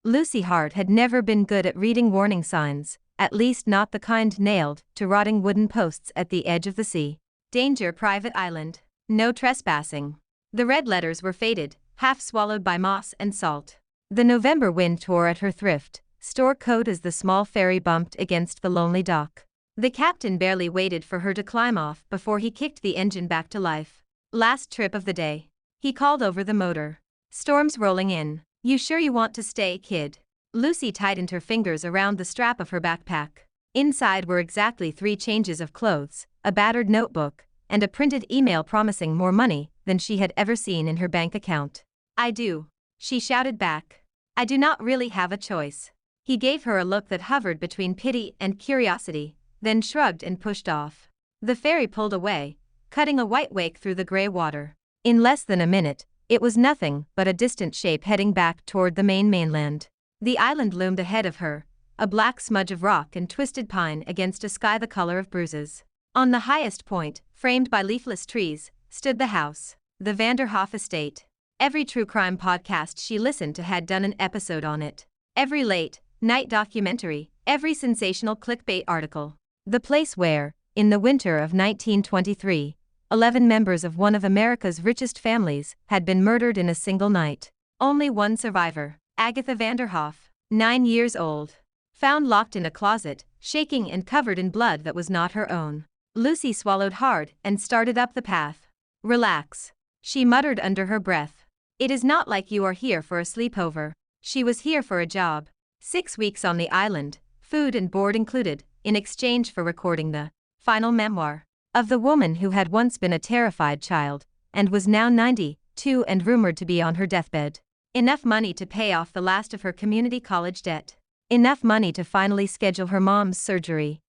Lucy Hart had never been good at reading warning signs, at least not the kind nailed to rotting wooden posts at the edge of the sea. Danger, private island. No trespassing. The red letters were faded, half swallowed by moss and salt. The November wind tore at her thrift store coat as the small ferry bumped against the lonely dock. The captain barely waited for her to climb off before he kicked the engine back to life. Last trip of the day. He called over the motor. Storm's rolling in. You sure you want to stay, kid? Lucy tightened her fingers around the strap of her backpack. Inside were exactly 3 changes of clothes, a battered notebook, and a printed email promising more money than she had ever seen in her bank account. I do. She shouted back. I do not really have a choice. He gave her a look that hovered between pity and curiosity, then shrugged and pushed off. The ferry pulled away, cutting a white wake through the gray water. In less than a minute, it was nothing but a distant shape heading back toward the mainland. The island loomed ahead of her, a black smudge of rock and twisted pine against a sky the color of bruises. On the highest point, framed by leafless trees, stood the house, the Vanderhoff estate. Every true crime podcast she listened to had done an episode on it. Every late-night documentary, every sensational clickbait article. The place where, in the winter of 1923, 11 members of one of America's richest families had been murdered in a single night. Only one survivor, Agatha Vanderhoff, 9 years old. Found locked in a closet, shaking and covered in blood that was not her own. Lucy swallowed hard and started up the path. Relax, she muttered under her breath. It is not like you are here for a sleepover. She was here for a job. 6 weeks on the island, food and board included, in exchange for recording the final memoir of the woman who had once been a terrified child and was now 92 and rumored to be on her deathbed. Enough money to pay off the last of her community college debt. Enough money to finally schedule her mom's surgery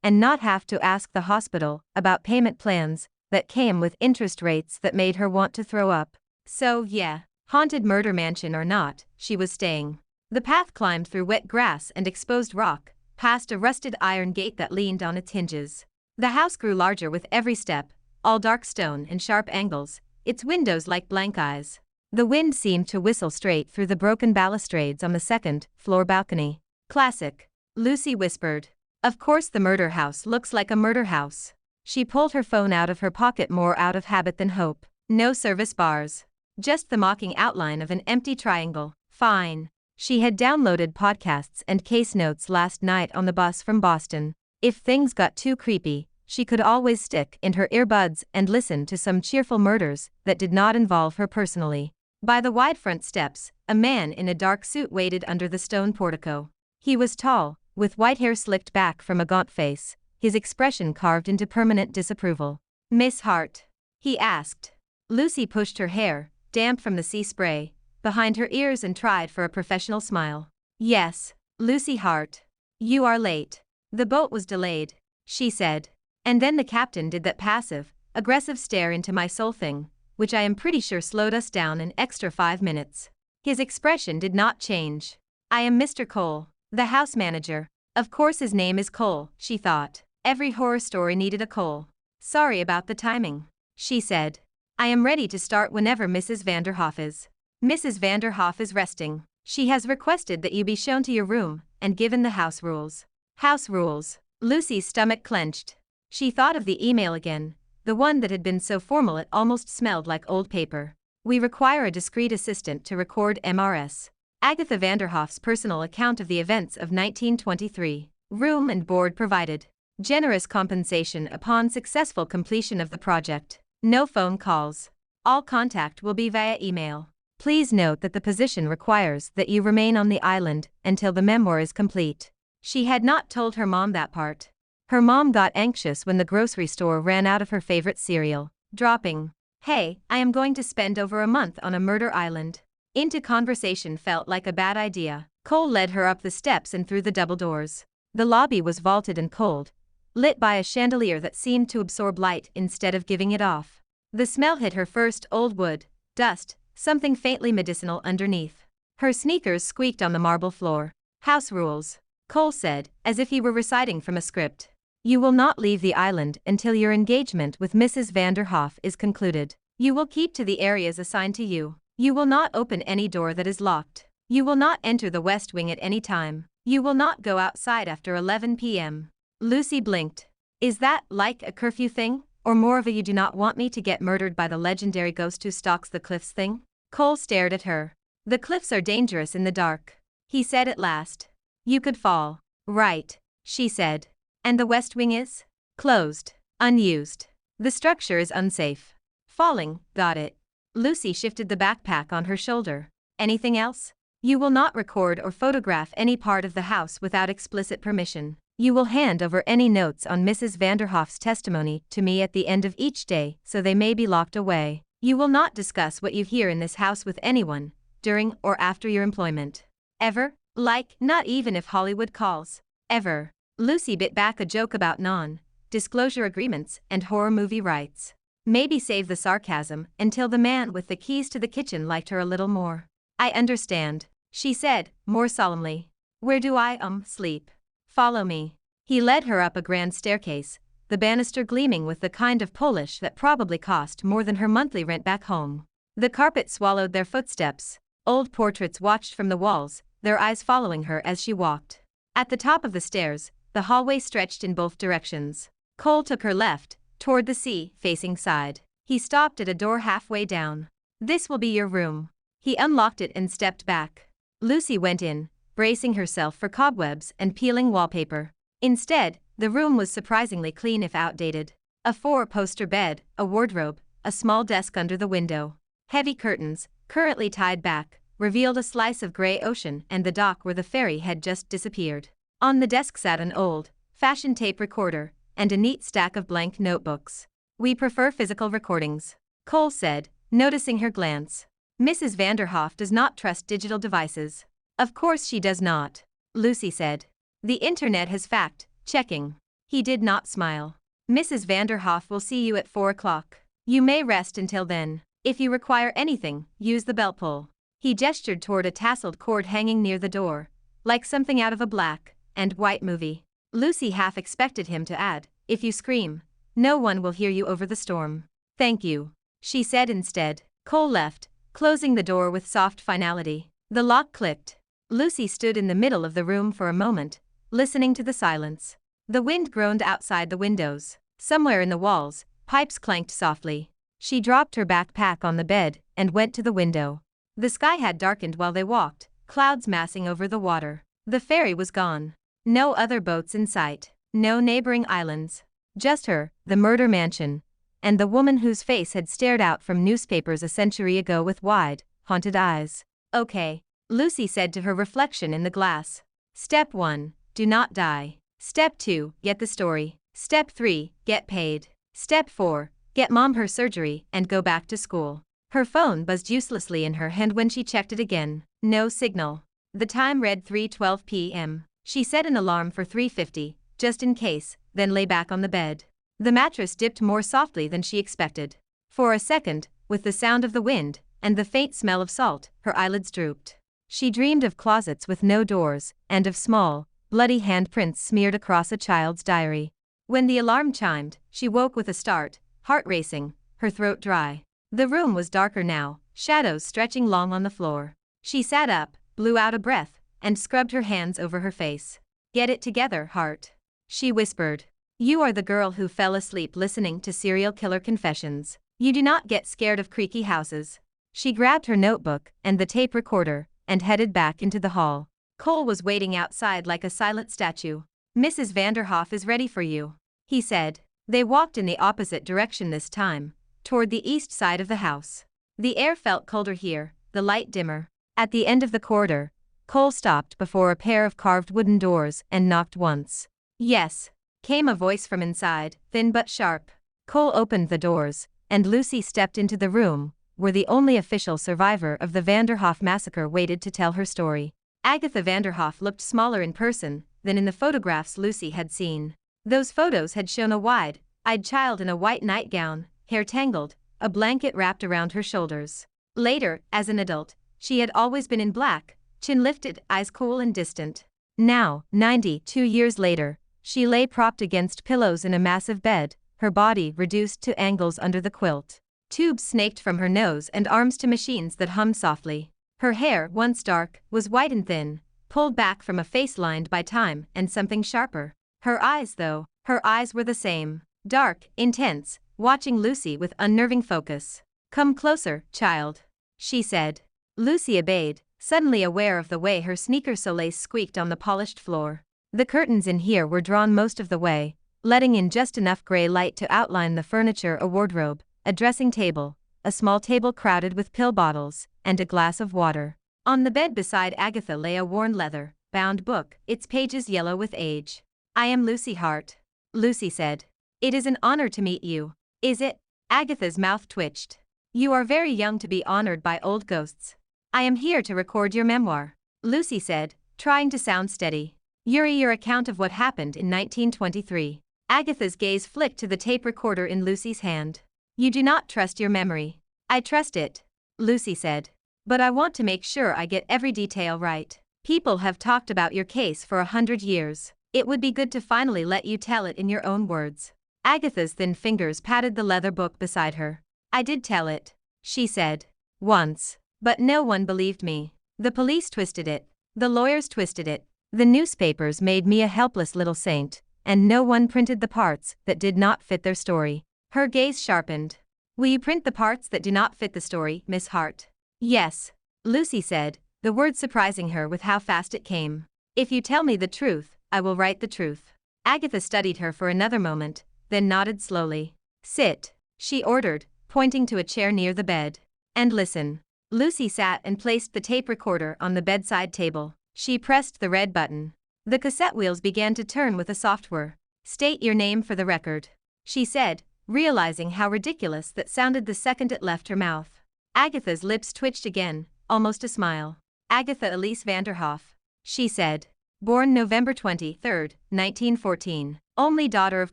and not have to ask the hospital about payment plans that came with interest rates that made her want to throw up. So yeah, haunted murder mansion or not, she was staying. The path climbed through wet grass and exposed rock, past a rusted iron gate that leaned on its hinges. The house grew larger with every step, all dark stone and sharp angles, its windows like blank eyes. The wind seemed to whistle straight through the broken balustrades on the second-floor balcony. Classic, Lucy whispered. Of course the murder house looks like a murder house. She pulled her phone out of her pocket more out of habit than hope. No service bars. Just the mocking outline of an empty triangle. Fine. She had downloaded podcasts and case notes last night on the bus from Boston. If things got too creepy, she could always stick in her earbuds and listen to some cheerful murders that did not involve her personally. By the wide front steps, a man in a dark suit waited under the stone portico. He was tall, with white hair slicked back from a gaunt face, his expression carved into permanent disapproval. Miss Hart? He asked. Lucy pushed her hair, damp from the sea spray, behind her ears and tried for a professional smile. Yes, Lucy Hart. You are late. The boat was delayed, she said. And then the captain did that passive, aggressive stare into my soul thing, which I am pretty sure slowed us down an extra 5 minutes. His expression did not change. I am Mr. Cole, the house manager. Of course his name is Cole, she thought. Every horror story needed a Cole. Sorry about the timing, she said. I am ready to start whenever Mrs. Vanderhoff is. Mrs. Vanderhoff is resting. She has requested that you be shown to your room and given the house rules. House rules. Lucy's stomach clenched. She thought of the email again, the one that had been so formal it almost smelled like old paper. We require a discreet assistant to record MRS. Agatha Vanderhoff's personal account of the events of 1923. Room and board provided. Generous compensation upon successful completion of the project. No phone calls. All contact will be via email. Please note that the position requires that you remain on the island until the memoir is complete. She had not told her mom that part. Her mom got anxious when the grocery store ran out of her favorite cereal, dropping, "Hey, I am going to spend over a month on a murder island." Into conversation felt like a bad idea. Cole led her up the steps and through the double doors. The lobby was vaulted and cold, lit by a chandelier that seemed to absorb light instead of giving it off. The smell hit her first: old wood, dust, something faintly medicinal underneath. Her sneakers squeaked on the marble floor. House rules, Cole said, as if he were reciting from a script. You will not leave the island until your engagement with Mrs. Vanderhoff is concluded. You will keep to the areas assigned to you. You will not open any door that is locked. You will not enter the West Wing at any time. You will not go outside after 11 p.m. Lucy blinked. Is that like a curfew thing, or more of a you do not want me to get murdered by the legendary ghost who stalks the cliffs thing? Cole stared at her. The cliffs are dangerous in the dark, he said at last. You could fall. Right, she said. And the West Wing is? Closed. Unused. The structure is unsafe. Falling, got it. Lucy shifted the backpack on her shoulder. Anything else? You will not record or photograph any part of the house without explicit permission. You will hand over any notes on Mrs. Vanderhoff's testimony to me at the end of each day so they may be locked away. You will not discuss what you hear in this house with anyone, during or after your employment. Ever? Like, not even if Hollywood calls. Ever. Lucy bit back a joke about non-disclosure agreements and horror movie rights. Maybe save the sarcasm until the man with the keys to the kitchen liked her a little more. I understand, she said, more solemnly. Where do I sleep? Follow me. He led her up a grand staircase, the banister gleaming with the kind of polish that probably cost more than her monthly rent back home. The carpet swallowed their footsteps. Old portraits watched from the walls, their eyes following her as she walked. At the top of the stairs, the hallway stretched in both directions. Cole took her left, toward the sea-facing side. He stopped at a door halfway down. This will be your room. He unlocked it and stepped back. Lucy went in, bracing herself for cobwebs and peeling wallpaper. Instead, the room was surprisingly clean if outdated. A 4-poster bed, a wardrobe, a small desk under the window. Heavy curtains, currently tied back, revealed a slice of gray ocean and the dock where the ferry had just disappeared. On the desk sat an old-fashioned tape recorder and a neat stack of blank notebooks. We prefer physical recordings, Cole said, noticing her glance. Mrs. Vanderhoff does not trust digital devices. Of course she does not, Lucy said. The internet has fact-checking. He did not smile. Mrs. Vanderhoff will see you at 4 o'clock. You may rest until then. If you require anything, use the belt pull. He gestured toward a tasseled cord hanging near the door, like something out of a black and white movie. Lucy half expected him to add, if you scream, no one will hear you over the storm. Thank you, she said instead. Cole left, closing the door with soft finality. The lock clicked. Lucy stood in the middle of the room for a moment, listening to the silence. The wind groaned outside the windows. Somewhere in the walls, pipes clanked softly. She dropped her backpack on the bed and went to the window. The sky had darkened while they walked, clouds massing over the water. The ferry was gone. No other boats in sight. No neighboring islands. Just her, the murder mansion, and the woman whose face had stared out from newspapers a century ago with wide, haunted eyes. Okay, Lucy said to her reflection in the glass. Step 1, do not die. Step 2, get the story. Step 3, get paid. Step 4, get mom her surgery and go back to school. Her phone buzzed uselessly in her hand when she checked it again. No signal. The time read 3:12 p.m. She set an alarm for 3:50, just in case, then lay back on the bed. The mattress dipped more softly than she expected. For a second, with the sound of the wind and the faint smell of salt, her eyelids drooped. She dreamed of closets with no doors, and of small, bloody handprints smeared across a child's diary. When the alarm chimed, she woke with a start, heart racing, her throat dry. The room was darker now, shadows stretching long on the floor. She sat up, blew out a breath, and scrubbed her hands over her face. Get it together, heart, she whispered. You are the girl who fell asleep listening to serial killer confessions. You do not get scared of creaky houses. She grabbed her notebook and the tape recorder and headed back into the hall. Cole was waiting outside like a silent statue. Mrs. Vanderhoff is ready for you, he said. They walked in the opposite direction this time, toward the east side of the house. The air felt colder here, the light dimmer. At the end of the corridor, Cole stopped before a pair of carved wooden doors and knocked once. Yes, came a voice from inside, thin but sharp. Cole opened the doors, and Lucy stepped into the room, where the only official survivor of the Vanderhoff massacre waited to tell her story. Agatha Vanderhoff looked smaller in person than in the photographs Lucy had seen. Those photos had shown a wide-eyed child in a white nightgown, hair tangled, a blanket wrapped around her shoulders. Later, as an adult, she had always been in black, chin lifted, eyes cool and distant. Now, 92 years later, she lay propped against pillows in a massive bed, her body reduced to angles under the quilt. Tubes snaked from her nose and arms to machines that hummed softly. Her hair, once dark, was white and thin, pulled back from a face lined by time and something sharper. Her eyes, though, her eyes were the same. Dark, intense, watching Lucy with unnerving focus. "Come closer, child," she said. Lucy obeyed, suddenly aware of the way her sneaker soles squeaked on the polished floor. The curtains in here were drawn most of the way, letting in just enough gray light to outline the furniture: a wardrobe, a dressing table, a small table crowded with pill bottles, and a glass of water. On the bed beside Agatha lay a worn leather-bound book, its pages yellow with age. "I am Lucy Hart," Lucy said. "It is an honor to meet you." "Is it?" Agatha's mouth twitched. "You are very young to be honored by old ghosts." "I am here to record your memoir," Lucy said, trying to sound steady. "Your account of what happened in 1923. Agatha's gaze flicked to the tape recorder in Lucy's hand. "You do not trust your memory." "I trust it," Lucy said. "But I want to make sure I get every detail right. People have talked about your case for 100 years. It would be good to finally let you tell it in your own words." Agatha's thin fingers patted the leather book beside her. "I did tell it," she said. "Once. But no one believed me. The police twisted it. The lawyers twisted it. The newspapers made me a helpless little saint, and no one printed the parts that did not fit their story." Her gaze sharpened. "Will you print the parts that do not fit the story, Miss Hart?" "Yes," Lucy said, the word surprising her with how fast it came. "If you tell me the truth, I will write the truth." Agatha studied her for another moment, then nodded slowly. "Sit," she ordered, pointing to a chair near the bed. "And listen." Lucy sat and placed the tape recorder on the bedside table. She pressed the red button. The cassette wheels began to turn with a soft whir. "State your name for the record," she said, realizing how ridiculous that sounded the second it left her mouth. Agatha's lips twitched again, almost a smile. "Agatha Elise Vanderhoff," she said. "Born November 23, 1914. Only daughter of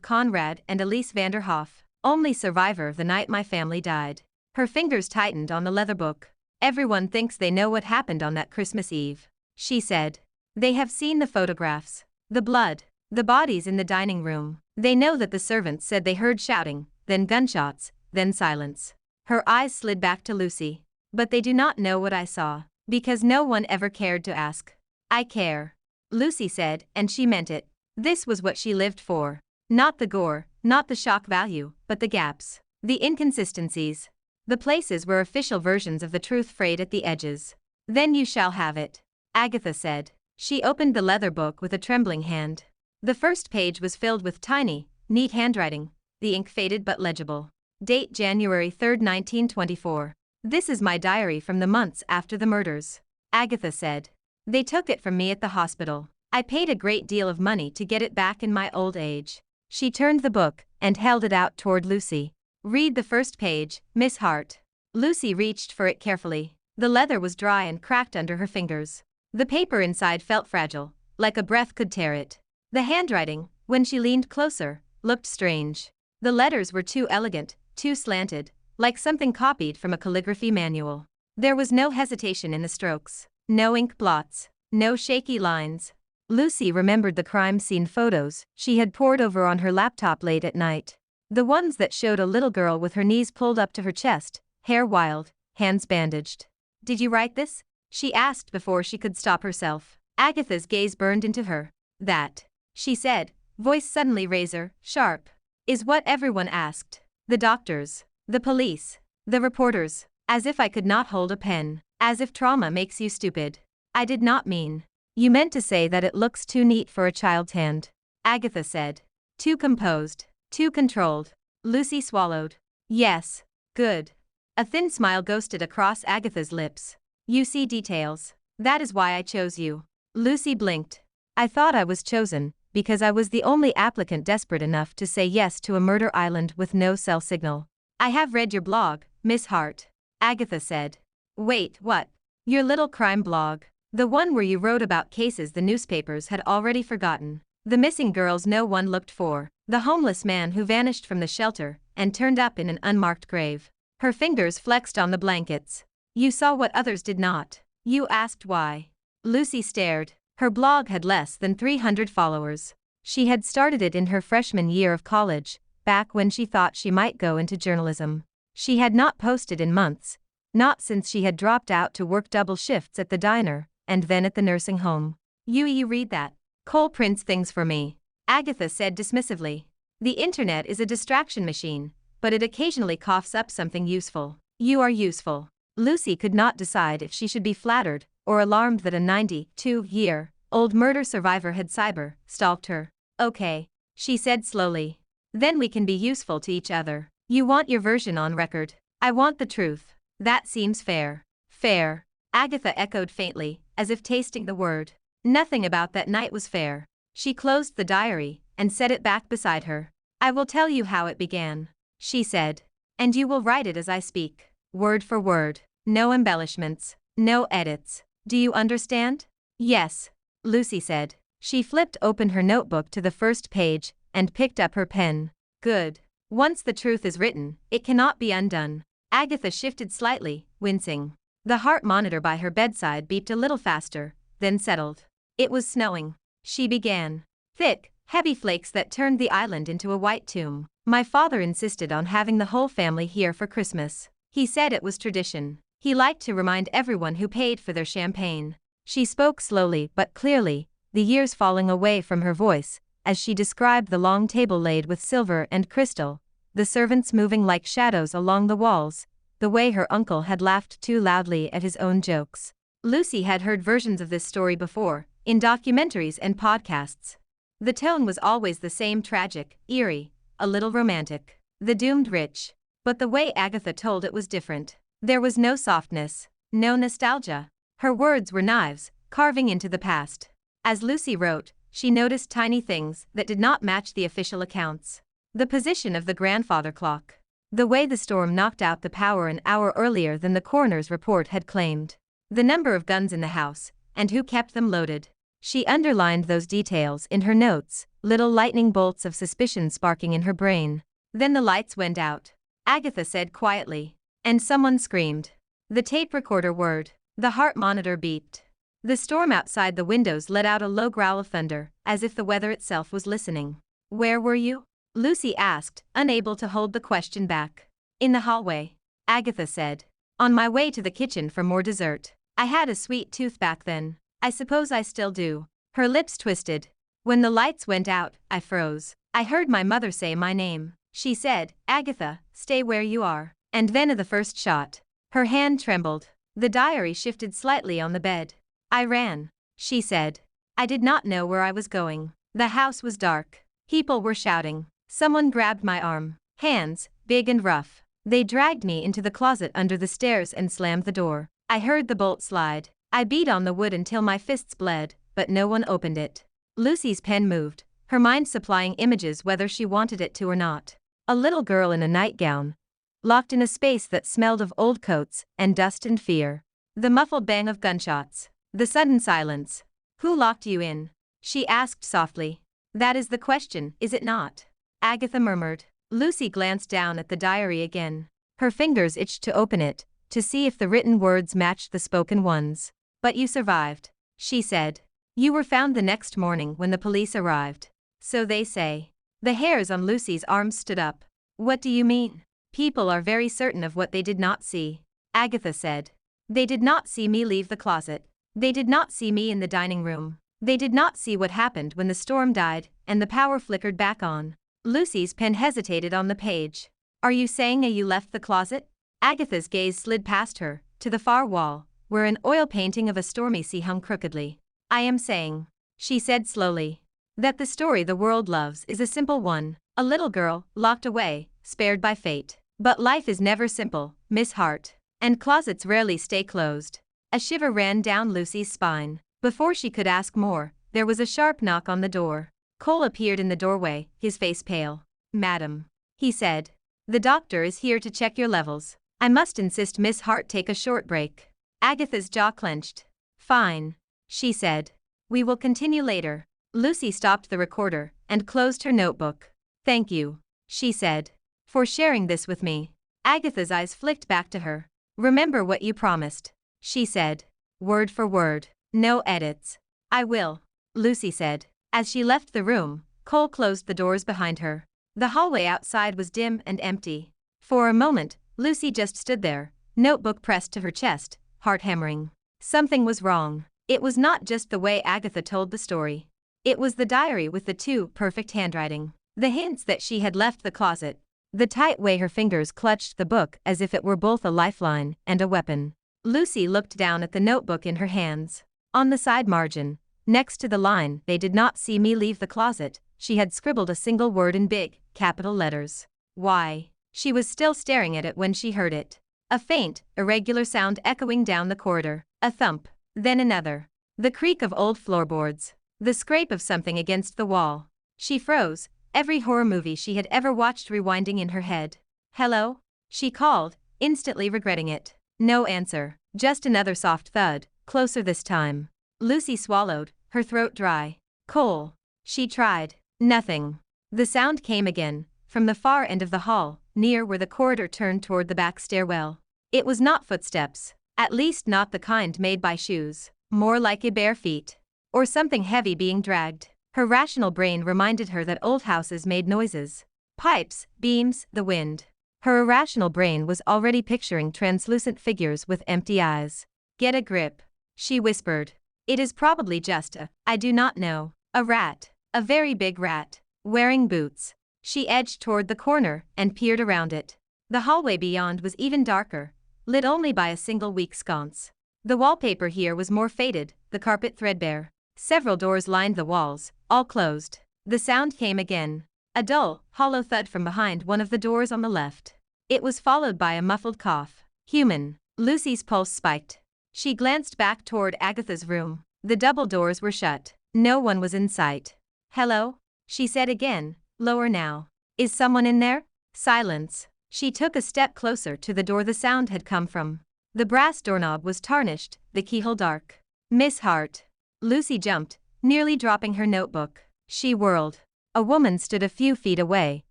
Conrad and Elise Vanderhoff. Only survivor the night my family died." Her fingers tightened on the leather book. "Everyone thinks they know what happened on that Christmas Eve," she said. "They have seen the photographs, the blood, the bodies in the dining room. They know that the servants said they heard shouting, then gunshots, then silence." Her eyes slid back to Lucy. "But they do not know what I saw, because no one ever cared to ask." "I care," Lucy said, and she meant it. This was what she lived for. Not the gore, not the shock value, but the gaps, the inconsistencies, the places where official versions of the truth frayed at the edges. "Then you shall have it," Agatha said. She opened the leather book with a trembling hand. The first page was filled with tiny, neat handwriting, the ink faded but legible. Date January 3, 1924. "This is my diary from the months after the murders," Agatha said. "They took it from me at the hospital. I paid a great deal of money to get it back in my old age." She turned the book and held it out toward Lucy. "Read the first page, Miss Hart." Lucy reached for it carefully. The leather was dry and cracked under her fingers. The paper inside felt fragile, like a breath could tear it. The handwriting, when she leaned closer, looked strange. The letters were too elegant, too slanted, like something copied from a calligraphy manual. There was no hesitation in the strokes, no ink blots, no shaky lines. Lucy remembered the crime scene photos she had pored over on her laptop late at night. The ones that showed a little girl with her knees pulled up to her chest, hair wild, hands bandaged. "Did you write this?" she asked before she could stop herself. Agatha's gaze burned into her. "That," she said, voice suddenly razor sharp, "is what everyone asked. The doctors, the police, the reporters. As if I could not hold a pen. As if trauma makes you stupid." "I did not mean." "You meant to say that it looks too neat for a child's hand," Agatha said. "Too composed, too controlled." Lucy swallowed. "Yes. Good." A thin smile ghosted across Agatha's lips. "You see details. That is why I chose you." Lucy blinked. "I thought I was chosen because I was the only applicant desperate enough to say yes to a murder island with no cell signal." "I have read your blog, Miss Hart," Agatha said. "Wait, what?" "Your little crime blog. The one where you wrote about cases the newspapers had already forgotten. The missing girls no one looked for. The homeless man who vanished from the shelter and turned up in an unmarked grave." Her fingers flexed on the blankets. "You saw what others did not. You asked why." Lucy stared. Her blog had less than 300 followers. She had started it in her freshman year of college, back when she thought she might go into journalism. She had not posted in months, Not since she had dropped out to work double shifts at the diner, and then at the nursing home. You read that. Cole prints things for me, Agatha said dismissively. The internet is a distraction machine, but it occasionally coughs up something useful. You are useful. Lucy could not decide if she should be flattered or alarmed that a 92-year-old murder survivor had cyber-stalked her. Okay, she said slowly. Then we can be useful to each other. You want your version on record. I want the truth. That seems fair. Fair, Agatha echoed faintly, as if tasting the word. Nothing about that night was fair. She closed the diary and set it back beside her. I will tell you how it began, she said. And you will write it as I speak, word for word. No embellishments, no edits. Do you understand? Yes, Lucy said. She flipped open her notebook to the first page and picked up her pen. Good. Once the truth is written, it cannot be undone. Agatha shifted slightly, wincing. The heart monitor by her bedside beeped a little faster, then settled. It was snowing. She began. Thick, heavy flakes that turned the island into a white tomb. My father insisted on having the whole family here for Christmas. He said it was tradition. He liked to remind everyone who paid for their champagne. She spoke slowly but clearly, the years falling away from her voice, as she described the long table laid with silver and crystal, the servants moving like shadows along the walls, the way her uncle had laughed too loudly at his own jokes. Lucy had heard versions of this story before, in documentaries and podcasts. The tone was always the same, tragic, eerie, a little romantic. The doomed rich. But the way Agatha told it was different. There was no softness, no nostalgia. Her words were knives, carving into the past. As Lucy wrote, she noticed tiny things that did not match the official accounts. The position of the grandfather clock. The way the storm knocked out the power an hour earlier than the coroner's report had claimed. The number of guns in the house, and who kept them loaded. She underlined those details in her notes, little lightning bolts of suspicion sparking in her brain. Then the lights went out, Agatha said quietly. And someone screamed. The tape recorder whirred. The heart monitor beeped. The storm outside the windows let out a low growl of thunder, as if the weather itself was listening. Where were you? Lucy asked, unable to hold the question back. In the hallway, Agatha said. On my way to the kitchen for more dessert. I had a sweet tooth back then. I suppose I still do. Her lips twisted. When the lights went out, I froze. I heard my mother say my name. She said, Agatha, stay where you are. And then at the first shot, her hand trembled. The diary shifted slightly on the bed. I ran, she said. I did not know where I was going. The house was dark. People were shouting. Someone grabbed my arm. Hands, big and rough. They dragged me into the closet under the stairs and slammed the door. I heard the bolt slide. I beat on the wood until my fists bled, but no one opened it. Lucy's pen moved, her mind supplying images whether she wanted it to or not. A little girl in a nightgown, locked in a space that smelled of old coats and dust and fear. The muffled bang of gunshots. The sudden silence. Who locked you in? She asked softly. That is the question, is it not? Agatha murmured. Lucy glanced down at the diary again. Her fingers itched to open it, to see if the written words matched the spoken ones. But you survived, she said. You were found the next morning when the police arrived. So they say. The hairs on Lucy's arms stood up. What do you mean? People are very certain of what they did not see, Agatha said. They did not see me leave the closet. They did not see me in the dining room. They did not see what happened when the storm died and the power flickered back on. Lucy's pen hesitated on the page. Are you saying you left the closet? Agatha's gaze slid past her, to the far wall, where an oil painting of a stormy sea hung crookedly. I am saying, she said slowly, that the story the world loves is a simple one. A little girl, locked away, spared by fate. But life is never simple, Miss Hart. And closets rarely stay closed. A shiver ran down Lucy's spine. Before she could ask more, there was a sharp knock on the door. Cole appeared in the doorway, his face pale. Madam, he said. The doctor is here to check your levels. I must insist Miss Hart take a short break. Agatha's jaw clenched. Fine, she said. We will continue later. Lucy stopped the recorder and closed her notebook. Thank you, she said, for sharing this with me. Agatha's eyes flicked back to her. Remember what you promised, she said. Word for word. No edits. I will, Lucy said. As she left the room, Cole closed the doors behind her. The hallway outside was dim and empty. For a moment, Lucy just stood there, notebook pressed to her chest, heart hammering. Something was wrong. It was not just the way Agatha told the story. It was the diary with the too perfect handwriting. The hints that she had left the closet. The tight way her fingers clutched the book as if it were both a lifeline and a weapon. Lucy looked down at the notebook in her hands. On the side margin, next to the line, "They did not see me leave the closet," she had scribbled a single word in big, capital letters. Why? She was still staring at it when she heard it. A faint, irregular sound echoing down the corridor. A thump. Then another. The creak of old floorboards. The scrape of something against the wall. She froze, every horror movie she had ever watched rewinding in her head. "Hello?" she called, instantly regretting it. No answer. Just another soft thud, closer this time. Lucy swallowed, her throat dry. "Cole." She tried. Nothing. The sound came again, from the far end of the hall, near where the corridor turned toward the back stairwell. It was not footsteps, at least not the kind made by shoes, more like bare feet. Or something heavy being dragged. Her rational brain reminded her that old houses made noises. Pipes, beams, the wind. Her irrational brain was already picturing translucent figures with empty eyes. "Get a grip," she whispered. "It is probably just I do not know, a rat, a very big rat, wearing boots." She edged toward the corner and peered around it. The hallway beyond was even darker, lit only by a single weak sconce. The wallpaper here was more faded, the carpet threadbare. Several doors lined the walls, all closed. The sound came again. A dull, hollow thud from behind one of the doors on the left. It was followed by a muffled cough. Human. Lucy's pulse spiked. She glanced back toward Agatha's room. The double doors were shut. No one was in sight. "Hello?" she said again, lower now. "Is someone in there?" Silence. She took a step closer to the door the sound had come from. The brass doorknob was tarnished, the keyhole dark. "Miss Hart." Lucy jumped, nearly dropping her notebook. She whirled. A woman stood a few feet away,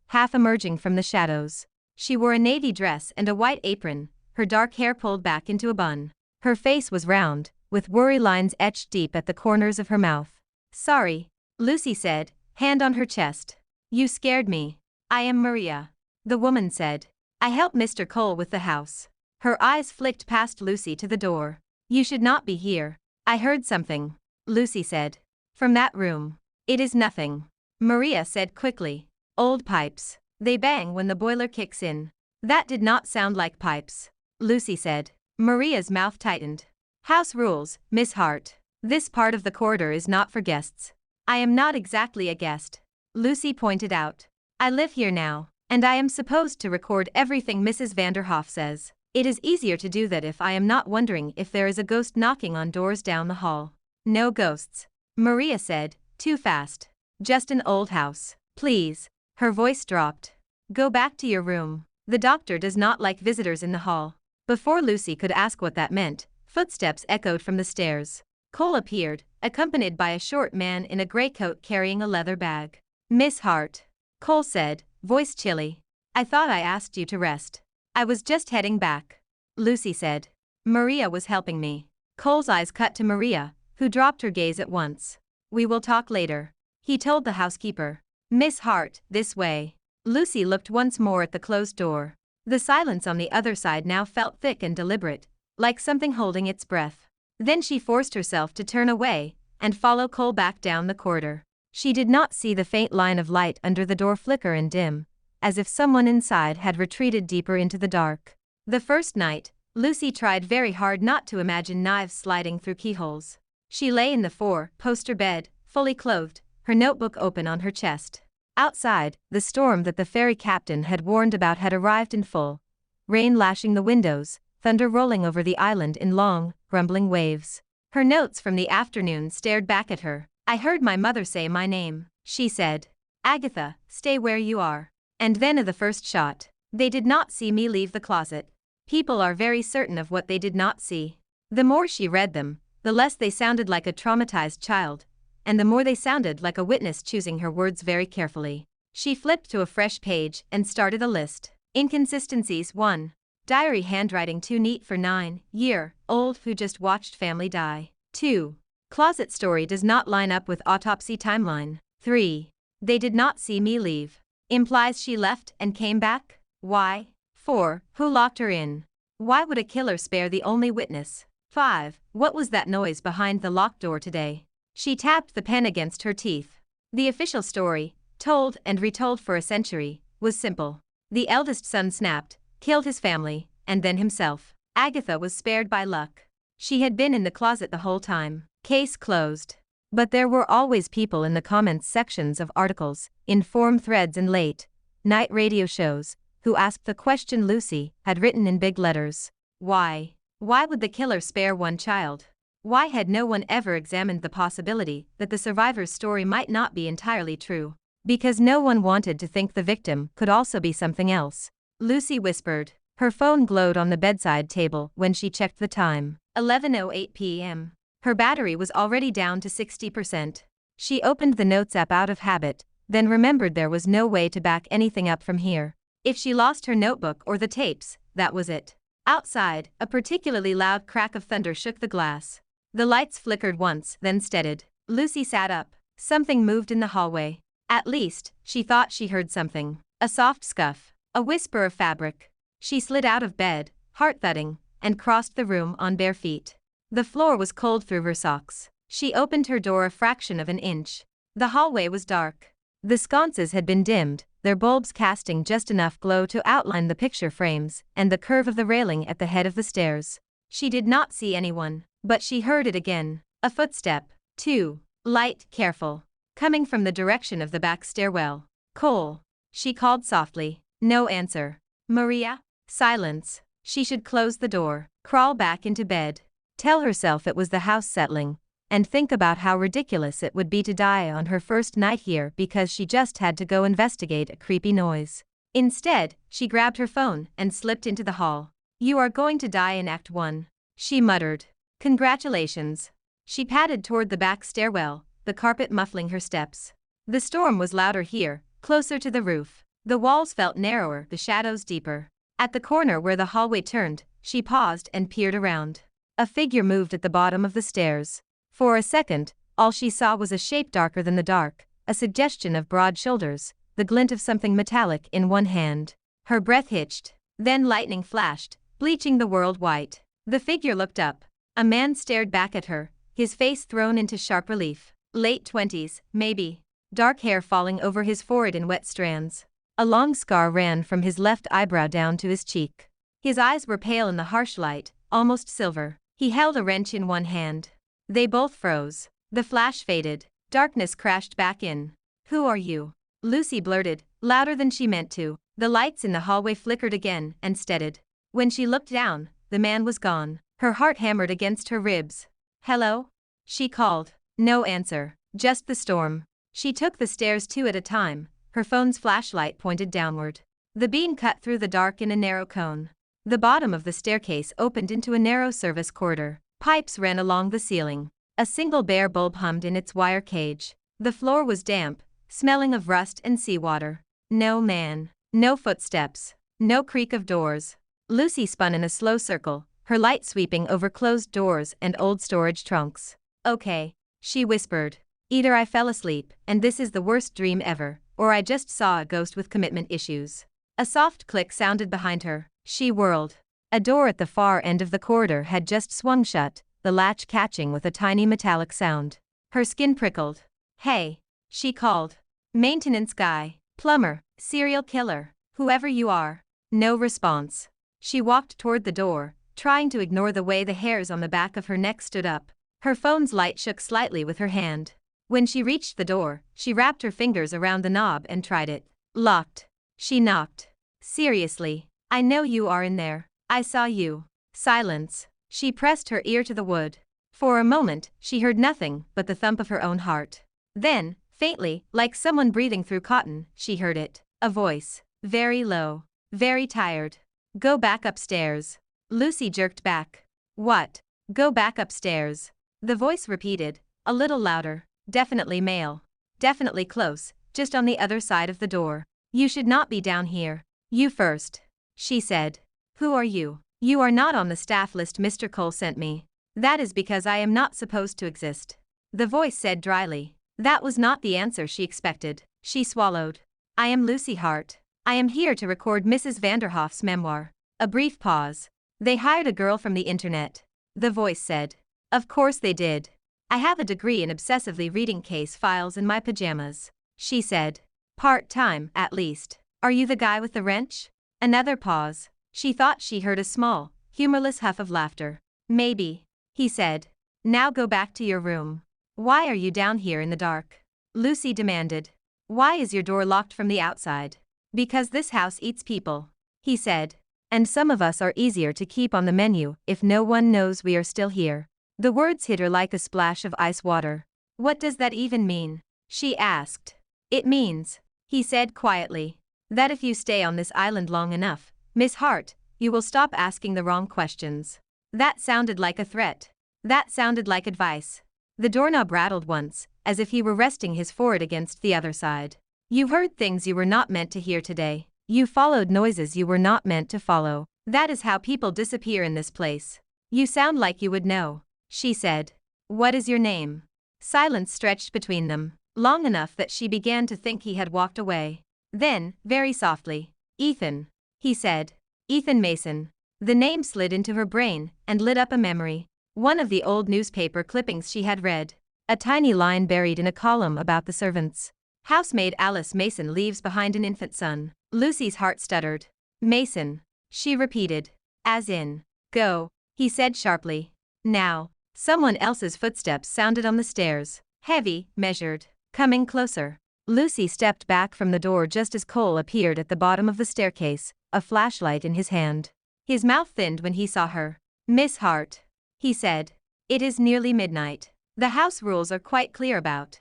half emerging from the shadows. She wore a navy dress and a white apron, her dark hair pulled back into a bun. Her face was round, with worry lines etched deep at the corners of her mouth. "Sorry," Lucy said, hand on her chest. "You scared me. I am Maria," the woman said. "I help Mr. Cole with the house." Her eyes flicked past Lucy to the door. "You should not be here." "I heard something," Lucy said. "From that room." "It is nothing," Maria said quickly. "Old pipes. They bang when the boiler kicks in." "That did not sound like pipes," Lucy said. Maria's mouth tightened. "House rules, Miss Hart. This part of the corridor is not for guests." "I am not exactly a guest," Lucy pointed out. "I live here now, and I am supposed to record everything Mrs. Vanderhoff says. It is easier to do that if I am not wondering if there is a ghost knocking on doors down the hall." "No ghosts," Maria said, too fast. "Just an old house. Please." Her voice dropped. "Go back to your room. The doctor does not like visitors in the hall." Before Lucy could ask what that meant, footsteps echoed from the stairs. Cole appeared, accompanied by a short man in a gray coat carrying a leather bag. "Miss Hart," Cole said, voice chilly. "I thought I asked you to rest." "I was just heading back," Lucy said. "Maria was helping me." Cole's eyes cut to Maria, who dropped her gaze at once. "We will talk later," he told the housekeeper. "Miss Hart, this way." Lucy looked once more at the closed door. The silence on the other side now felt thick and deliberate, like something holding its breath. Then she forced herself to turn away and follow Cole back down the corridor. She did not see the faint line of light under the door flicker and dim, as if someone inside had retreated deeper into the dark. The first night, Lucy tried very hard not to imagine knives sliding through keyholes. She lay in the four-poster bed, fully clothed, her notebook open on her chest. Outside, the storm that the ferry captain had warned about had arrived in full. Rain lashing the windows, thunder rolling over the island in long, rumbling waves. Her notes from the afternoon stared back at her. "I heard my mother say my name," she said. "Agatha, stay where you are." And then of the first shot. "They did not see me leave the closet." People are very certain of what they did not see. The more she read them, the less they sounded like a traumatized child, and the more they sounded like a witness choosing her words very carefully. She flipped to a fresh page and started a list. Inconsistencies 1. Diary handwriting too neat for 9-year-old who just watched family die. 2. Closet story does not line up with autopsy timeline. 3. They did not see me leave. Implies she left and came back? Why? 4. Who locked her in? Why would a killer spare the only witness? 5. What was that noise behind the locked door today? She tapped the pen against her teeth. The official story, told and retold for a century, was simple. The eldest son snapped, killed his family, and then himself. Agatha was spared by luck. She had been in the closet the whole time. Case closed. But there were always people in the comments sections of articles, in forum threads and late-night radio shows, who asked the question Lucy had written in big letters. Why? Why would the killer spare one child? Why had no one ever examined the possibility that the survivor's story might not be entirely true? Because no one wanted to think the victim could also be something else. Lucy whispered. Her phone glowed on the bedside table when she checked the time. 11:08 p.m. Her battery was already down to 60%. She opened the Notes app out of habit, then remembered there was no way to back anything up from here. If she lost her notebook or the tapes, that was it. Outside, a particularly loud crack of thunder shook the glass. The lights flickered once, then steadied. Lucy sat up. Something moved in the hallway. At least, she thought she heard something. A soft scuff. A whisper of fabric. She slid out of bed, heart thudding, and crossed the room on bare feet. The floor was cold through her socks. She opened her door a fraction of an inch. The hallway was dark. The sconces had been dimmed, their bulbs casting just enough glow to outline the picture frames and the curve of the railing at the head of the stairs. She did not see anyone, but she heard it again. A footstep. 2. Light, careful. Coming from the direction of the back stairwell. Cole. She called softly. No answer. Maria? Silence. She should close the door, crawl back into bed, tell herself it was the house settling, and think about how ridiculous it would be to die on her first night here because she just had to go investigate a creepy noise. Instead, she grabbed her phone and slipped into the hall. You are going to die in Act 1, she muttered. Congratulations. She padded toward the back stairwell, the carpet muffling her steps. The storm was louder here, closer to the roof. The walls felt narrower, the shadows deeper. At the corner where the hallway turned, she paused and peered around. A figure moved at the bottom of the stairs. For a second, all she saw was a shape darker than the dark, a suggestion of broad shoulders, the glint of something metallic in one hand. Her breath hitched. Then lightning flashed, bleaching the world white. The figure looked up. A man stared back at her, his face thrown into sharp relief. Late 20s, maybe. Dark hair falling over his forehead in wet strands. A long scar ran from his left eyebrow down to his cheek. His eyes were pale in the harsh light, almost silver. He held a wrench in one hand. They both froze. The flash faded. Darkness crashed back in. Who are you? Lucy blurted, louder than she meant to. The lights in the hallway flickered again and steadied. When she looked down, the man was gone. Her heart hammered against her ribs. Hello? She called. No answer. Just the storm. She took the stairs 2 at a time, her phone's flashlight pointed downward. The beam cut through the dark in a narrow cone. The bottom of the staircase opened into a narrow service corridor. Pipes ran along the ceiling. A single bare bulb hummed in its wire cage. The floor was damp, smelling of rust and seawater. No man. No footsteps. No creak of doors. Lucy spun in a slow circle, her light sweeping over closed doors and old storage trunks. Okay, she whispered. Either I fell asleep, and this is the worst dream ever, or I just saw a ghost with commitment issues. A soft click sounded behind her. She whirled. A door at the far end of the corridor had just swung shut, the latch catching with a tiny metallic sound. Her skin prickled. Hey, she called. Maintenance guy, plumber, serial killer, whoever you are. No response. She walked toward the door, trying to ignore the way the hairs on the back of her neck stood up. Her phone's light shook slightly with her hand. When she reached the door, she wrapped her fingers around the knob and tried it. Locked. She knocked. Seriously, I know you are in there. I saw you. Silence. She pressed her ear to the wood. For a moment, she heard nothing but the thump of her own heart. Then, faintly, like someone breathing through cotton, she heard it. A voice. Very low. Very tired. Go back upstairs. Lucy jerked back. What? Go back upstairs. The voice repeated, a little louder. Definitely male. Definitely close, just on the other side of the door. You should not be down here. You first. She said. Who are you? You are not on the staff list Mr. Cole sent me. That is because I am not supposed to exist. The voice said dryly. That was not the answer she expected. She swallowed. I am Lucy Hart. I am here to record Mrs. Vanderhoff's memoir. A brief pause. They hired a girl from the internet. The voice said. Of course they did. I have a degree in obsessively reading case files in my pajamas. She said. Part-time, at least. Are you the guy with the wrench? Another pause. She thought she heard a small, humorless huff of laughter. Maybe. He said. Now go back to your room. Why are you down here in the dark? Lucy demanded. Why is your door locked from the outside? Because this house eats people. He said. And some of us are easier to keep on the menu if no one knows we are still here. The words hit her like a splash of ice water. What does that even mean? She asked. It means, he said quietly, that if you stay on this island long enough, Miss Hart, you will stop asking the wrong questions. That sounded like a threat. That sounded like advice. The doorknob rattled once, as if he were resting his forehead against the other side. You heard things you were not meant to hear today. You followed noises you were not meant to follow. That is how people disappear in this place. You sound like you would know. She said. What is your name? Silence stretched between them, long enough that she began to think he had walked away. Then, very softly, Ethan, he said. Ethan Mason. The name slid into her brain and lit up a memory. One of the old newspaper clippings she had read. A tiny line buried in a column about the servants. Housemaid Alice Mason leaves behind an infant son. Lucy's heart stuttered. Mason. She repeated. As in. Go, he said sharply. Now. Someone else's footsteps sounded on the stairs. Heavy, measured. Coming closer. Lucy stepped back from the door just as Cole appeared at the bottom of the staircase, a flashlight in his hand. His mouth thinned when he saw her. Miss Hart. He said. It is nearly midnight. The house rules are quite clear about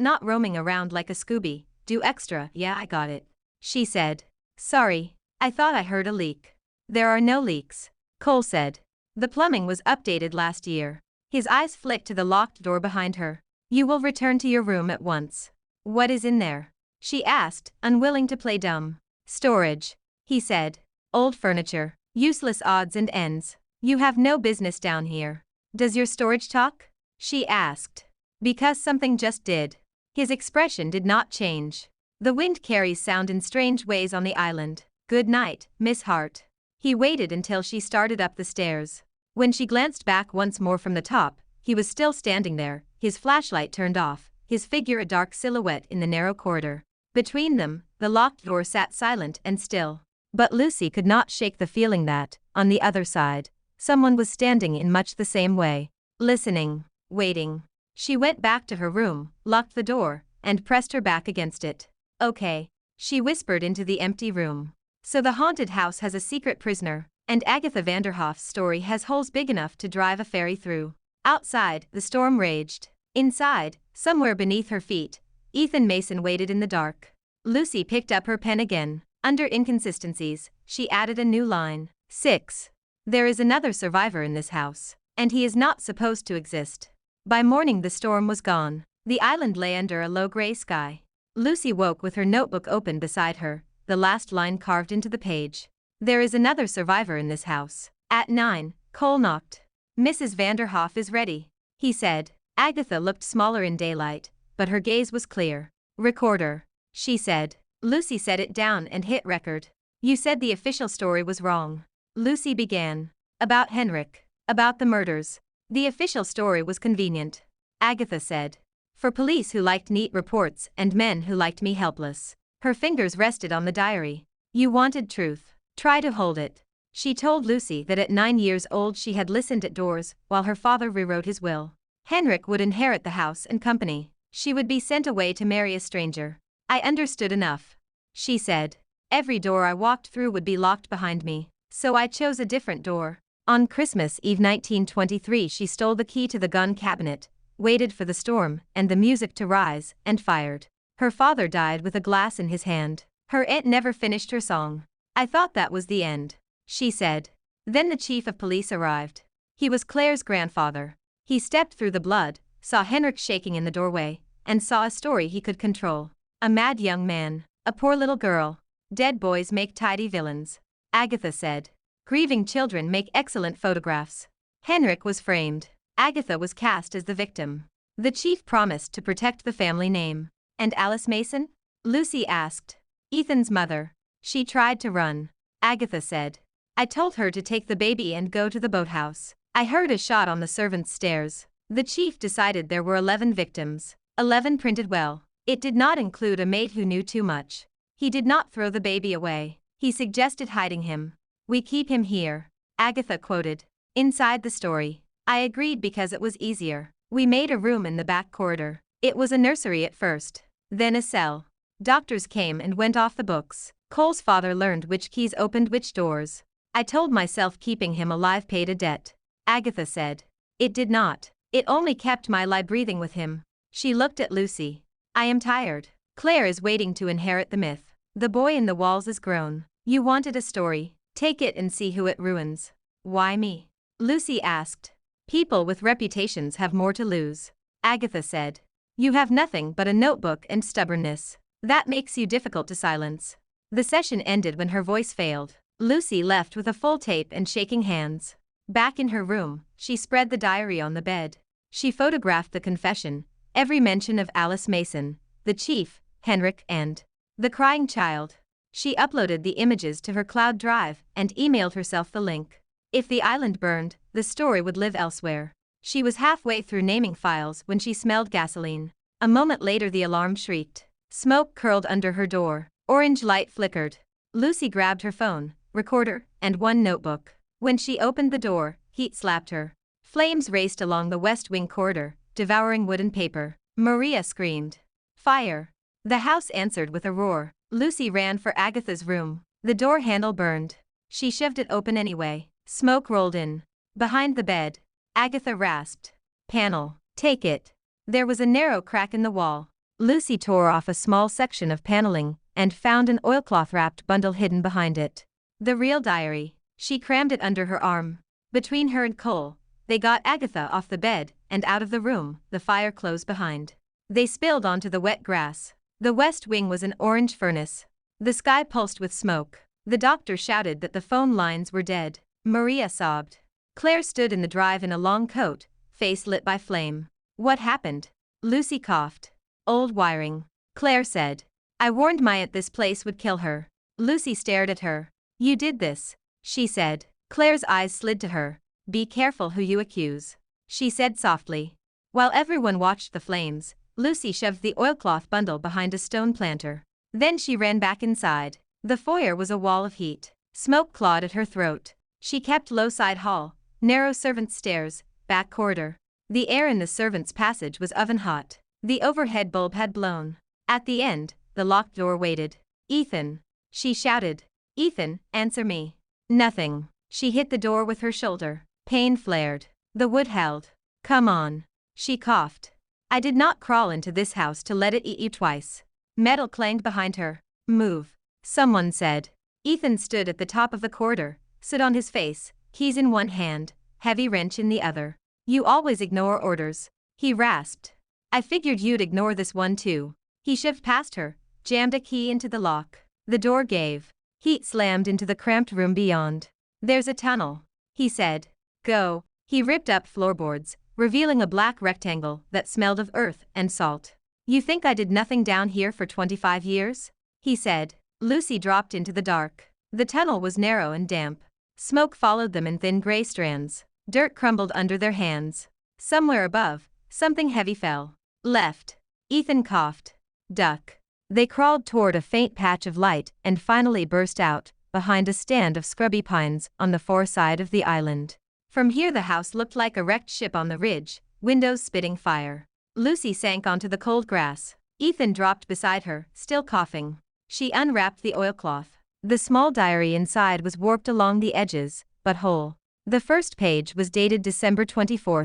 not roaming around like a Scooby. Do extra. Yeah, I got it. She said. Sorry, I thought I heard a leak. There are no leaks, Cole said. The plumbing was updated last year. His eyes flicked to the locked door behind her. You will return to your room at once. What is in there? She asked, unwilling to play dumb. Storage, he said. Old furniture, useless odds and ends. You have no business down here. Does your storage talk? She asked. Because something just did. His expression did not change. The wind carries sound in strange ways on the island. Good night, Miss Hart. He waited until she started up the stairs. When she glanced back once more from the top, he was still standing there, his flashlight turned off, his figure a dark silhouette in the narrow corridor. Between them, the locked door sat silent and still. But Lucy could not shake the feeling that, on the other side, someone was standing in much the same way. Listening, waiting. She went back to her room, locked the door, and pressed her back against it. Okay, she whispered into the empty room. So the haunted house has a secret prisoner, and Agatha Vanderhoff's story has holes big enough to drive a ferry through. Outside, the storm raged. Inside, somewhere beneath her feet, Ethan Mason waited in the dark. Lucy picked up her pen again. Under inconsistencies, she added a new line. 6. There is another survivor in this house, and he is not supposed to exist. By morning the storm was gone. The island lay under a low gray sky. Lucy woke with her notebook open beside her, the last line carved into the page. There is another survivor in this house. At 9, Cole knocked. Mrs. Vanderhoff is ready, he said. Agatha looked smaller in daylight, but her gaze was clear. Recorder, she said. Lucy set it down and hit record. You said the official story was wrong. Lucy began. About Henrik. About the murders. The official story was convenient, Agatha said. For police who liked neat reports and men who liked me helpless. Her fingers rested on the diary. You wanted truth. Try to hold it. She told Lucy that at 9 years old she had listened at doors while her father rewrote his will. Henrik would inherit the house and company. She would be sent away to marry a stranger. I understood enough, she said. Every door I walked through would be locked behind me, so I chose a different door. On Christmas Eve 1923 she stole the key to the gun cabinet, waited for the storm and the music to rise, and fired. Her father died with a glass in his hand. Her aunt never finished her song. I thought that was the end, she said. Then the chief of police arrived. He was Claire's grandfather. He stepped through the blood, saw Henrik shaking in the doorway, and saw a story he could control. A mad young man, a poor little girl. Dead boys make tidy villains, Agatha said. Grieving children make excellent photographs. Henrik was framed. Agatha was cast as the victim. The chief promised to protect the family name. And Alice Mason? Lucy asked. Ethan's mother. She tried to run, Agatha said. I told her to take the baby and go to the boathouse. I heard a shot on the servants' stairs. The chief decided there were 11 victims. 11 printed well. It did not include a maid who knew too much. He did not throw the baby away. He suggested hiding him. We keep him here, Agatha quoted. Inside the story. I agreed because it was easier. We made a room in the back corridor. It was a nursery at first, then a cell. Doctors came and went off the books. Cole's father learned which keys opened which doors. I told myself keeping him alive paid a debt. Agatha said. It did not. It only kept my lie breathing with him. She looked at Lucy. I am tired. Claire is waiting to inherit the myth. The boy in the walls is grown. You wanted a story. Take it and see who it ruins. Why me? Lucy asked. People with reputations have more to lose. Agatha said. You have nothing but a notebook and stubbornness. That makes you difficult to silence. The session ended when her voice failed. Lucy left with a full tape and shaking hands. Back in her room, she spread the diary on the bed. She photographed the confession, every mention of Alice Mason, the chief, Henrik, and the crying child. She uploaded the images to her cloud drive and emailed herself the link. If the island burned, the story would live elsewhere. She was halfway through naming files when she smelled gasoline. A moment later the alarm shrieked. Smoke curled under her door. Orange light flickered. Lucy grabbed her phone, recorder, and one notebook. When she opened the door, heat slapped her. Flames raced along the West Wing corridor, devouring wood and paper. Maria screamed. Fire! The house answered with a roar. Lucy ran for Agatha's room. The door handle burned. She shoved it open anyway. Smoke rolled in. Behind the bed, Agatha rasped. Panel, take it. There was a narrow crack in the wall. Lucy tore off a small section of paneling and found an oilcloth-wrapped bundle hidden behind it. The real diary. She crammed it under her arm. Between her and Cole, they got Agatha off the bed and out of the room. The fire closed behind. They spilled onto the wet grass. The West Wing was an orange furnace. The sky pulsed with smoke. The doctor shouted that the phone lines were dead. Maria sobbed. Claire stood in the drive in a long coat, face lit by flame. What happened? Lucy coughed. Old wiring. Claire said. I warned my aunt this place would kill her. Lucy stared at her. You did this, she said. Claire's eyes slid to her. Be careful who you accuse, she said softly. While everyone watched the flames, Lucy shoved the oilcloth bundle behind a stone planter. Then she ran back inside. The foyer was a wall of heat. Smoke clawed at her throat. She kept low side hall, narrow servants' stairs, back corridor. The air in the servants' passage was oven hot. The overhead bulb had blown. At the end, the locked door waited. Ethan, she shouted. Ethan, answer me. Nothing. She hit the door with her shoulder. Pain flared. The wood held. Come on. She coughed. I did not crawl into this house to let it eat you twice. Metal clanged behind her. Move, someone said. Ethan stood at the top of the corridor, stood on his face, keys in one hand, heavy wrench in the other. You always ignore orders, he rasped. I figured you'd ignore this one too. He shoved past her, jammed a key into the lock. The door gave. Heat slammed into the cramped room beyond. There's a tunnel, he said. Go. He ripped up floorboards, revealing a black rectangle that smelled of earth and salt. You think I did nothing down here for 25 years? He said. Lucy dropped into the dark. The tunnel was narrow and damp. Smoke followed them in thin gray strands. Dirt crumbled under their hands. Somewhere above, something heavy fell. Left. Ethan coughed. Duck. They crawled toward a faint patch of light and finally burst out, behind a stand of scrubby pines on the far side of the island. From here the house looked like a wrecked ship on the ridge, windows spitting fire. Lucy sank onto the cold grass. Ethan dropped beside her, still coughing. She unwrapped the oilcloth. The small diary inside was warped along the edges, but whole. The first page was dated December 24,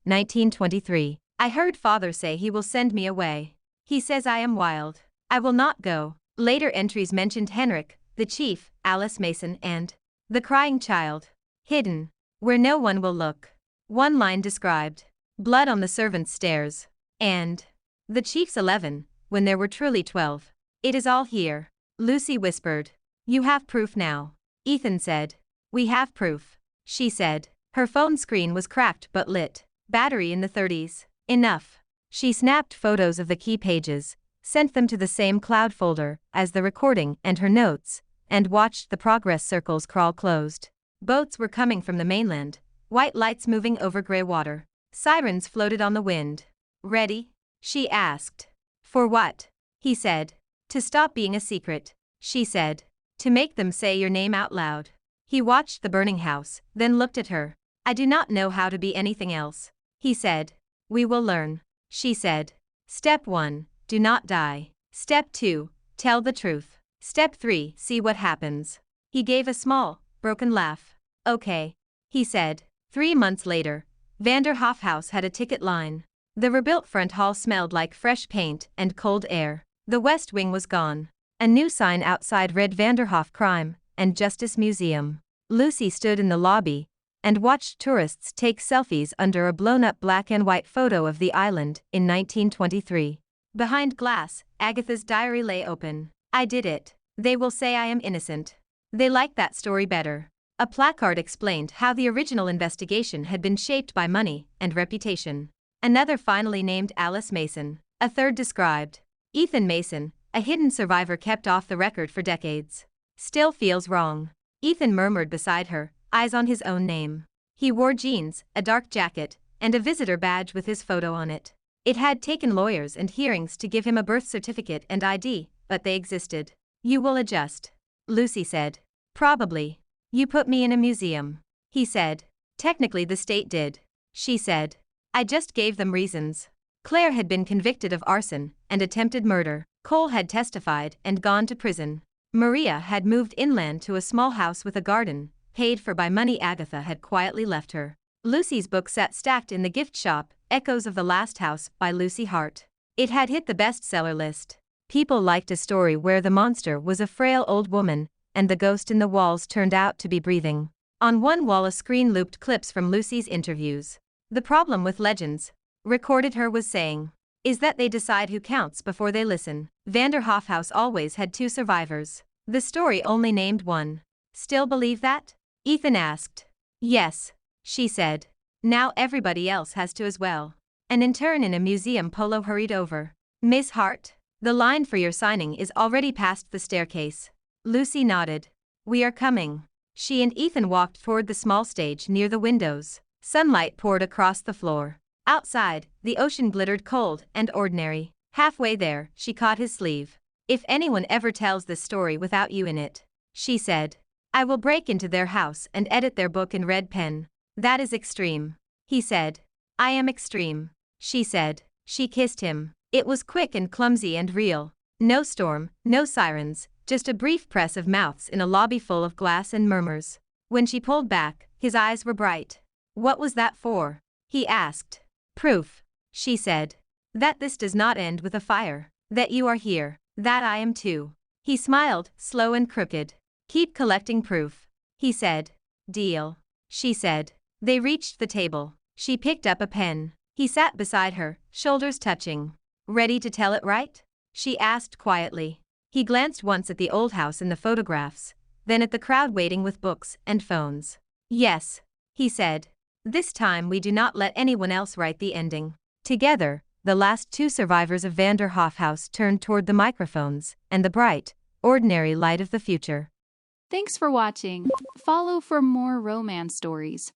1923. I heard father say he will send me away. He says I am wild. I will not go. Later entries mentioned Henrik, the chief, Alice Mason, and the crying child. Hidden. Where no one will look. One line described. Blood on the servants' stairs. And the chief's 11, when there were truly 12. It is all here. Lucy whispered. You have proof now. Ethan said. We have proof, she said. Her phone screen was cracked but lit. Battery in the 30s. Enough. She snapped photos of the key pages, sent them to the same cloud folder as the recording and her notes, and watched the progress circles crawl closed. Boats were coming from the mainland, white lights moving over gray water. Sirens floated on the wind. Ready? She asked. For what? He said. To stop being a secret, she said. To make them say your name out loud. He watched the burning house, then looked at her. I do not know how to be anything else, he said. We will learn, she said. Step 1, do not die. Step 2, tell the truth. Step 3, see what happens. He gave a small, broken laugh. Okay, he said. 3 months later, Vanderhoff House had a ticket line. The rebuilt front hall smelled like fresh paint and cold air. The West Wing was gone. A new sign outside read Vanderhoff Crime and Justice Museum. Lucy stood in the lobby and watched tourists take selfies under a blown-up black and white photo of the island in 1923. Behind glass, Agatha's diary lay open. I did it. They will say I am innocent. They like that story better. A placard explained how the original investigation had been shaped by money and reputation. Another finally named Alice Mason. A third described Ethan Mason, a hidden survivor kept off the record for decades. Still feels wrong. Ethan murmured beside her, eyes on his own name. He wore jeans, a dark jacket, and a visitor badge with his photo on it. It had taken lawyers and hearings to give him a birth certificate and ID, but they existed. You will adjust, Lucy said. Probably. You put me in a museum, he said. Technically the state did, she said. I just gave them reasons. Claire had been convicted of arson and attempted murder. Cole had testified and gone to prison. Maria had moved inland to a small house with a garden, paid for by money Agatha had quietly left her. Lucy's book sat stacked in the gift shop, Echoes of the Last House by Lucy Hart. It had hit the bestseller list. People liked a story where the monster was a frail old woman, and the ghost in the walls turned out to be breathing. On one wall a screen looped clips from Lucy's interviews. The problem with legends, recorded her was saying, is that they decide who counts before they listen. Vanderhoff House always had 2 survivors. The story only named one. Still believe that? Ethan asked. Yes, she said. Now everybody else has to as well. An intern in a museum polo hurried over. Miss Hart, the line for your signing is already past the staircase. Lucy nodded. We are coming. She and Ethan walked toward the small stage near the windows. Sunlight poured across the floor. Outside, the ocean glittered cold and ordinary. Halfway there, she caught his sleeve. If anyone ever tells this story without you in it, she said, I will break into their house and edit their book in red pen. That is extreme, he said. I am extreme, she said. She kissed him. It was quick and clumsy and real. No storm, no sirens, just a brief press of mouths in a lobby full of glass and murmurs. When she pulled back, his eyes were bright. What was that for? He asked. Proof, she said. That this does not end with a fire. That you are here. That I am too. He smiled, slow and crooked. Keep collecting proof, he said. Deal, she said. They reached the table. She picked up a pen. He sat beside her, shoulders touching. Ready to tell it right? She asked quietly. He glanced once at the old house in the photographs, then at the crowd waiting with books and phones. Yes, he said. This time we do not let anyone else write the ending. Together, the last 2 survivors of Vanderhoff House turned toward the microphones and the bright, ordinary light of the future. Thanks for watching. Follow for more romance stories.